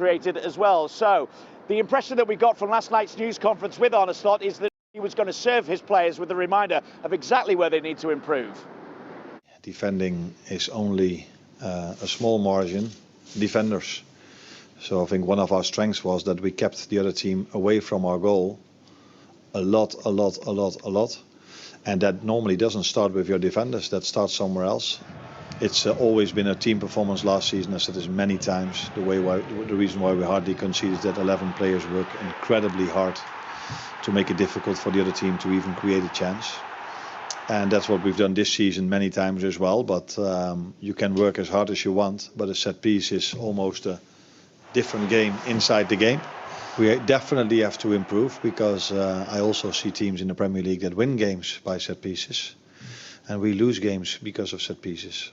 created as well. So the impression that we got from last night's news conference with Arne Slot is that he was going to serve his players with a reminder of exactly where they need to improve. Defending is only a small margin. Defenders. So I think one of our strengths was that we kept the other team away from our goal a lot. And that normally doesn't start with your defenders, that starts somewhere else. It's always been a team performance last season. I said this many times. The reason why we hardly conceded that 11 players work incredibly hard to make it difficult for the other team to even create a chance. And that's what we've done this season many times as well. But you can work as hard as you want, but a set piece is almost a different game inside the game. We definitely have to improve, because I also see teams in the Premier League that win games by set pieces, and we lose games because of set pieces.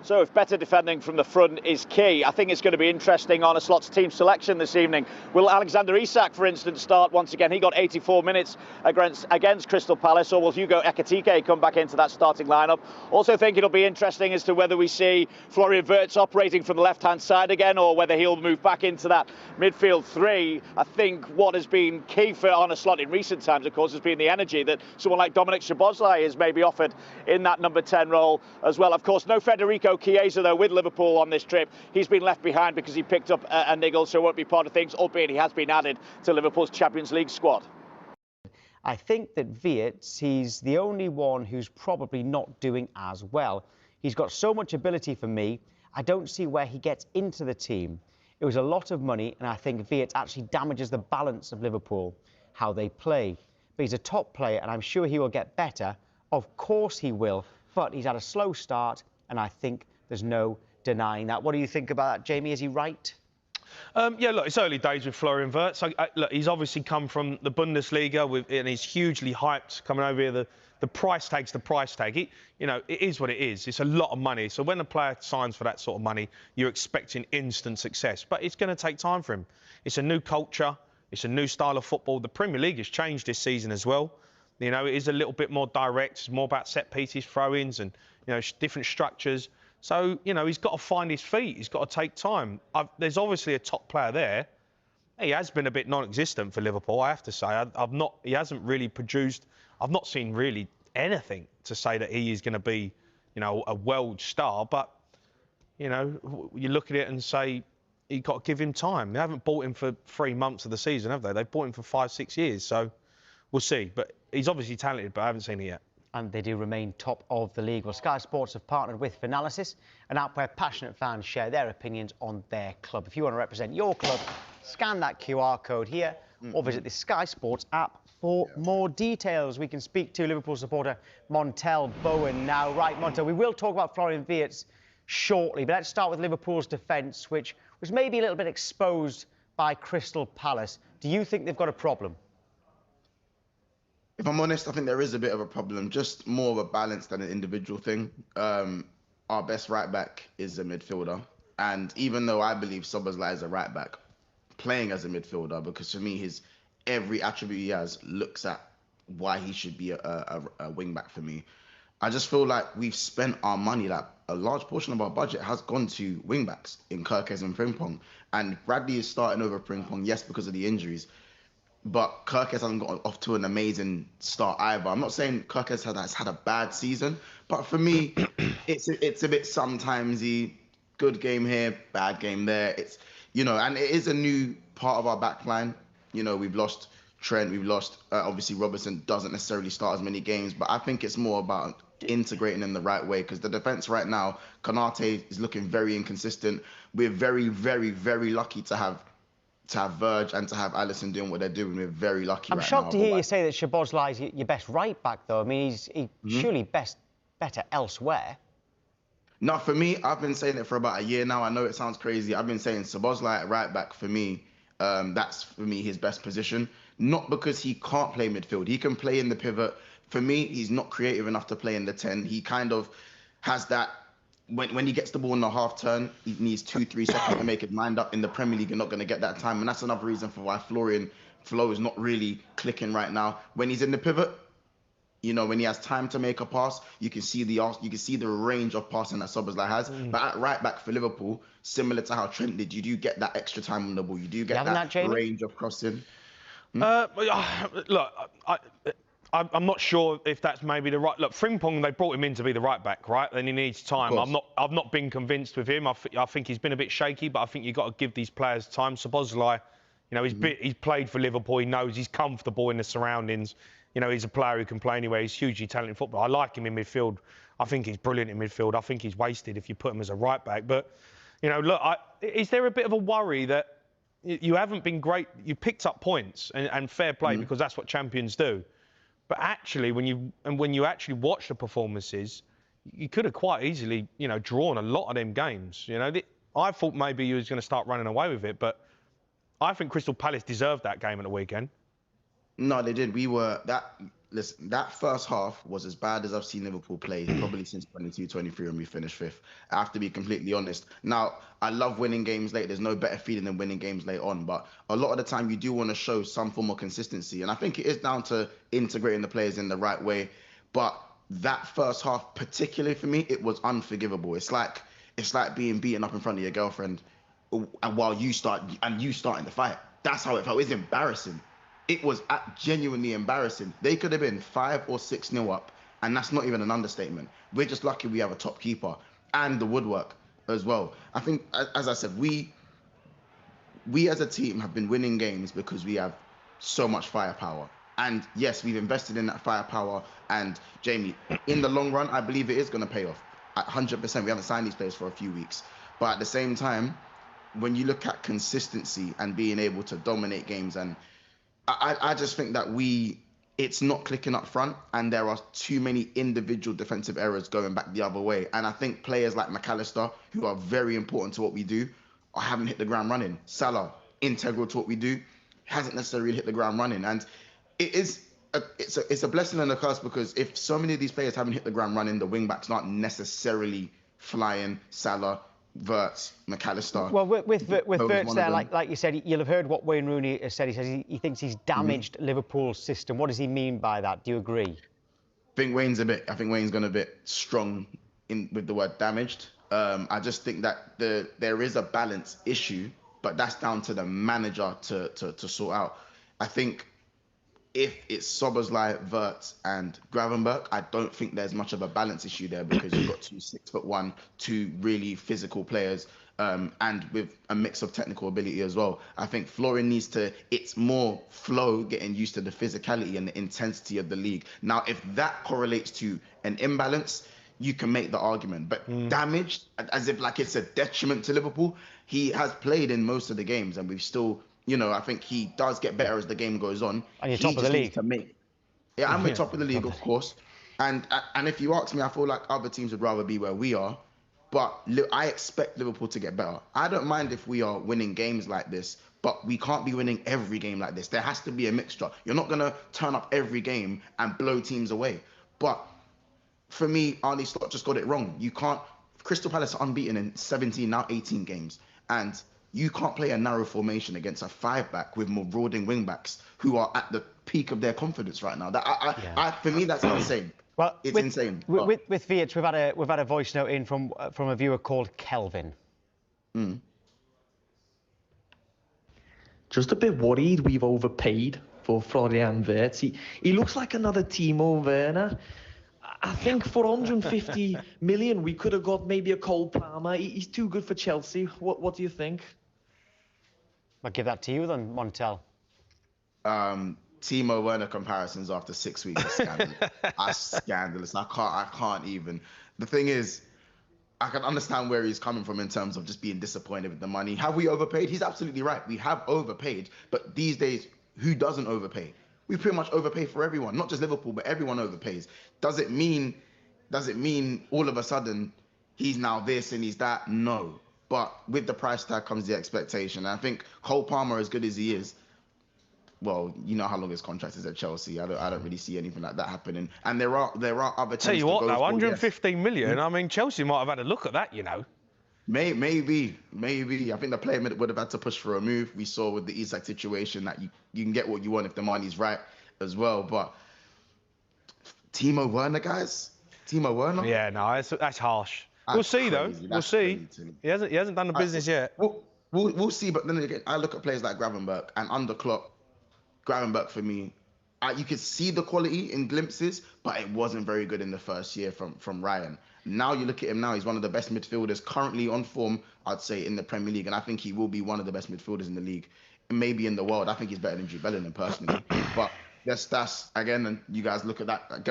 So if better defending from the front is key, I think it's going to be interesting on Arne Slot's team selection this evening. Will Alexander Isak, for instance, start once again? He got 84 minutes against Crystal Palace. Or will Hugo Ekitike come back into that starting lineup? Also think it'll be interesting as to whether we see Florian Wirtz operating from the left-hand side again, or whether he'll move back into that midfield three. I think what has been key for Arne Slot in recent times, of course, has been the energy that someone like Dominic Szoboszlai has maybe offered in that number 10 role as well. Of course, no Federico Chiesa, though, with Liverpool on this trip. He's been left behind because he picked up a niggle, so won't be part of things, albeit he has been added to Liverpool's Champions League squad. I think that Wirtz, he's the only one who's probably not doing as well. He's got so much ability for me. I don't see where he gets into the team. It was a lot of money, and I think Wirtz actually damages the balance of Liverpool, how they play. But he's a top player, and I'm sure he will get better. Of course he will, but he's had a slow start, and I think there's no denying that. What do you think about that, Jamie? Is he right? Yeah, look, it's early days with Florian Wirtz. Look, he's obviously come from the Bundesliga, and he's hugely hyped coming over here. The price tag's the price tag. You know, it is what it is. It's a lot of money. So when a player signs for that sort of money, you're expecting instant success. But it's going to take time for him. It's a new culture. It's a new style of football. The Premier League has changed this season as well. You know, it is a little bit more direct. It's more about set pieces, throw-ins, and, you know, different structures. So, you know, he's got to find his feet. He's got to take time. There's obviously a top player there. He has been a bit non-existent for Liverpool, I have to say. He hasn't really produced. I've not seen really anything to say that he is going to be, you know, a world star. But, you know, you look at it and say, you've got to give him time. They haven't bought him for 3 months of the season, have they? They've bought him for 5-6 years. So we'll see. But he's obviously talented, but I haven't seen it yet. And they do remain top of the league. Well, Sky Sports have partnered with Finalysis, an app where passionate fans share their opinions on their club. If you want to represent your club, scan that QR code here or visit the Sky Sports app for more details. We can speak to Liverpool supporter Montel Bowen now. Right, Montel, we will talk about Florian Wirtz shortly, but let's start with Liverpool's defence, which was maybe a little bit exposed by Crystal Palace. Do you think they've got a problem? If I'm honest, I think there is a bit of a problem, just more of a balance than an individual thing. Our best right-back is a midfielder. And even though I believe Szoboszlai is a right-back, playing as a midfielder, because for me, every attribute he has looks at why he should be a wing-back for me. I just feel like we've spent our money, like a large portion of our budget has gone to wing-backs in Kerkez and Frimpong. And Bradley is starting over Frimpong, yes, because of the injuries. But Kerkez hasn't got off to an amazing start either. I'm not saying Kerkez has had a bad season, but for me, it's a bit sometimesy. Good game here, bad game there. It's, you know, and it is a new part of our back line. You know, we've lost Trent, we've lost, obviously Robertson doesn't necessarily start as many games, but I think it's more about integrating in the right way, because the defense right now, Konate is looking very inconsistent. We're very, very, very lucky to have Verge and to have Alisson doing what they're doing. We're very lucky right now. I'm shocked to hear you say that Szoboszlai is your best right-back, though. I mean, he's surely better elsewhere. No, for me, I've been saying it for about a year now. I know it sounds crazy. I've been saying Szoboszlai at right-back for me, that's for me his best position. Not because he can't play midfield. He can play in the pivot. For me, he's not creative enough to play in the 10. He kind of has that. When he gets the ball in the half turn, he needs 2-3 seconds to make his mind up. In the Premier League, you're not going to get that time. And that's another reason for why Florian Flo is not really clicking right now. When he's in the pivot, You know, when he has time to make a pass, you can see the range of passing that Szoboszlai has. But at right back for Liverpool, similar to how Trent did, you do get that extra time on the ball. You do get that range of crossing. Look, I'm not sure if that's maybe the right. Look, Frimpong, they brought him in to be the right back, right? Then he needs time. I've not been convinced with him. I think he's been a bit shaky, but I think you've got to give these players time. Szoboszlai, you know, he's played for Liverpool. He knows he's comfortable in the surroundings. You know, he's a player who can play anywhere. He's hugely talented football. I like him in midfield. I think he's brilliant in midfield. I think he's wasted if you put him as a right back. But, you know, look, is there a bit of a worry that you haven't been great? You picked up points and fair play because that's what champions do. But actually, when you actually watch the performances, you could have quite easily, you know, drawn a lot of them games. You know, I thought maybe you was going to start running away with it, but I think Crystal Palace deserved that game at the weekend. No, they did. Listen, that first half was as bad as I've seen Liverpool play probably since 22-23 when we finished 5th. I have to be completely honest. Now, I love winning games late. There's no better feeling than winning games late on. But a lot of the time, you do want to show some form of consistency. And I think it is down to integrating the players in the right way. But that first half, particularly for me, it was unforgivable. It's like being beaten up in front of your girlfriend while you starting the fight. That's how it felt. It's embarrassing. It was genuinely embarrassing. They could have been 5 or 6-0 up, and that's not even an understatement. We're just lucky we have a top keeper and the woodwork as well. I think, as I said, we as a team have been winning games because we have so much firepower. And yes, we've invested in that firepower. And Jamie, in the long run, I believe it is going to pay off. 100%. We haven't signed these players for a few weeks. But at the same time, when you look at consistency and being able to dominate games, and I just think that it's not clicking up front, and there are too many individual defensive errors going back the other way. And I think players like McAllister, who are very important to what we do, haven't hit the ground running. Salah, integral to what we do, hasn't necessarily hit the ground running. And it's a blessing and a curse, because if so many of these players haven't hit the ground running, the wing backs aren't necessarily flying. Salah, Wirtz, McAllister. Well, with Wirtz there, like you said, you'll have heard what Wayne Rooney has said. He says he thinks he's damaged Liverpool's system. What does he mean by that? Do you agree? I think Wayne's gone a bit strong with the word damaged. I just think that there is a balance issue, but that's down to the manager to sort out. I think if it's Szoboszlai, Wirtz and Gravenberch, I don't think there's much of a balance issue there, because you've got 2 6'1", 2 really physical players, and with a mix of technical ability as well. I think Florian it's more Flo getting used to the physicality and the intensity of the league. Now, if that correlates to an imbalance, you can make the argument. But damaged, as if like it's a detriment to Liverpool, he has played in most of the games, and we've still... You know, I think he does get better as the game goes on. And you're top of the league. I'm at top of the league, of course. And if you ask me, I feel like other teams would rather be where we are. But I expect Liverpool to get better. I don't mind if we are winning games like this, but we can't be winning every game like this. There has to be a mixture. You're not going to turn up every game and blow teams away. But for me, Arne Slot just got it wrong. You can't... Crystal Palace are unbeaten in 17, now 18 games. And... you can't play a narrow formation against a 5-back with marauding wing-backs who are at the peak of their confidence right now. For me, that's insane. Well, it's insane. With Wirtz, we've had a voice note in from a viewer called Kelvin. Just a bit worried we've overpaid for Florian Wirtz. He looks like another Timo Werner. I think for 150 million, we could have got maybe a Cole Palmer. He's too good for Chelsea. What do you think? I'll give that to you then, Montel. Timo Werner comparisons after 6 weeks are scandalous. I can't even. The thing is, I can understand where he's coming from in terms of just being disappointed with the money. Have we overpaid? He's absolutely right. We have overpaid. But these days, who doesn't overpay? We pretty much overpay for everyone, not just Liverpool, but everyone overpays. Does it mean all of a sudden he's now this and he's that? No. But with the price tag comes the expectation. And I think Cole Palmer, as good as he is, well, you know how long his contract is at Chelsea. I don't really see anything like that happening. And there are other teams. Tell you what, though, 115 million. I mean, Chelsea might have had a look at that, you know. Maybe. I think the player would have had to push for a move. We saw with the Isak situation that you can get what you want if the money's right as well. But Timo Werner, guys. Timo Werner. Yeah, no, that's harsh. We'll see, though. We'll see. He hasn't done the business yet. We'll see. But then again, I look at players like Gravenberch, and under Klopp, Gravenberch for me, you could see the quality in glimpses, but it wasn't very good in the first year from Ryan. Now you look at him now, he's one of the best midfielders currently on form, I'd say, in the Premier League, and I think he will be one of the best midfielders in the league, and maybe in the world. I think he's better than Jude Bellingham personally. But that's again, and you guys look at that.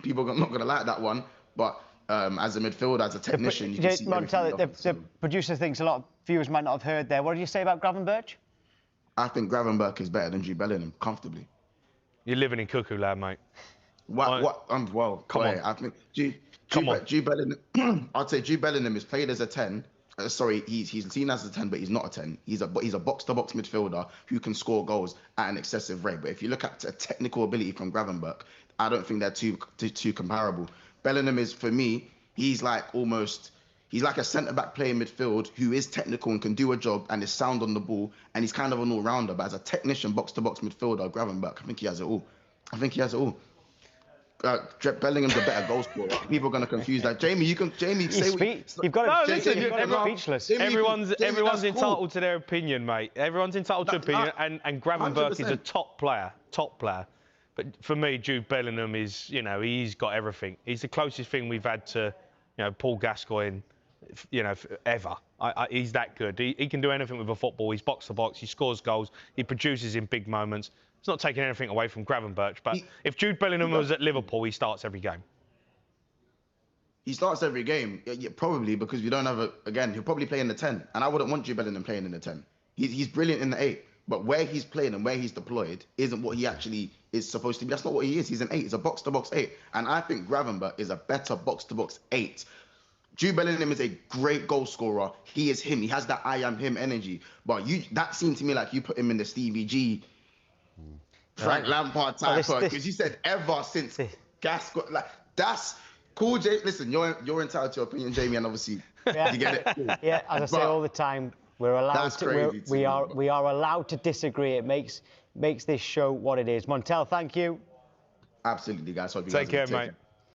People are not going to like that one, but as a midfielder, as a technician, you can see the producer thinks a lot of viewers might not have heard there. What did you say about Gravenberch? I think Gravenberch is better than Jude Bellingham comfortably. You're living in cuckoo land, mate. Well, come on. I think Jude Bellingham. I'd say Jude Bellingham is played as a 10. Sorry, he's seen as a 10, but he's not a 10. He's a box-to-box midfielder who can score goals at an excessive rate. But if you look at a technical ability from Gravenberch, I don't think they're too comparable. Bellingham is, for me, he's like a centre-back playing midfield who is technical and can do a job and is sound on the ball, and he's kind of an all-rounder. But as a technician, box-to-box midfielder, Gravenberch, I think he has it all. Bellingham's a better goal scorer. People are going to confuse that. Jamie, say you've got to. You've got to speechless. Everyone's entitled to their opinion, mate. Everyone's entitled to opinion, and Gravenberch is a top player. But for me, Jude Bellingham is, he's got everything. He's the closest thing we've had to, Paul Gascoigne, ever. He's that good. He can do anything with a football. He's box to box. He scores goals. He produces in big moments. It's not taking anything away from Gravenberch, but if Jude Bellingham was at Liverpool, he starts every game. He starts every game, probably because we don't have he'll probably play in the 10, and I wouldn't want Jude Bellingham playing in the 10. He's brilliant in the 8, but where he's playing and where he's deployed isn't what he actually is supposed to be. That's not what he is. He's an 8. He's a box-to-box 8, and I think Gravenberch is a better box-to-box 8. Jude Bellingham is a great goal scorer. He is him. He has that I am him energy. But that seemed to me like you put him in the Stevie G, Frank Lampard type, because you said ever since Gascoigne, like that's cool. Listen, you're entitled to your opinion, Jamie, and obviously you get it. Cool. Yeah, as I say all the time, we're allowed to. We are allowed to disagree. It makes this show what it is. Montel, thank you. Absolutely, guys. Take care, mate.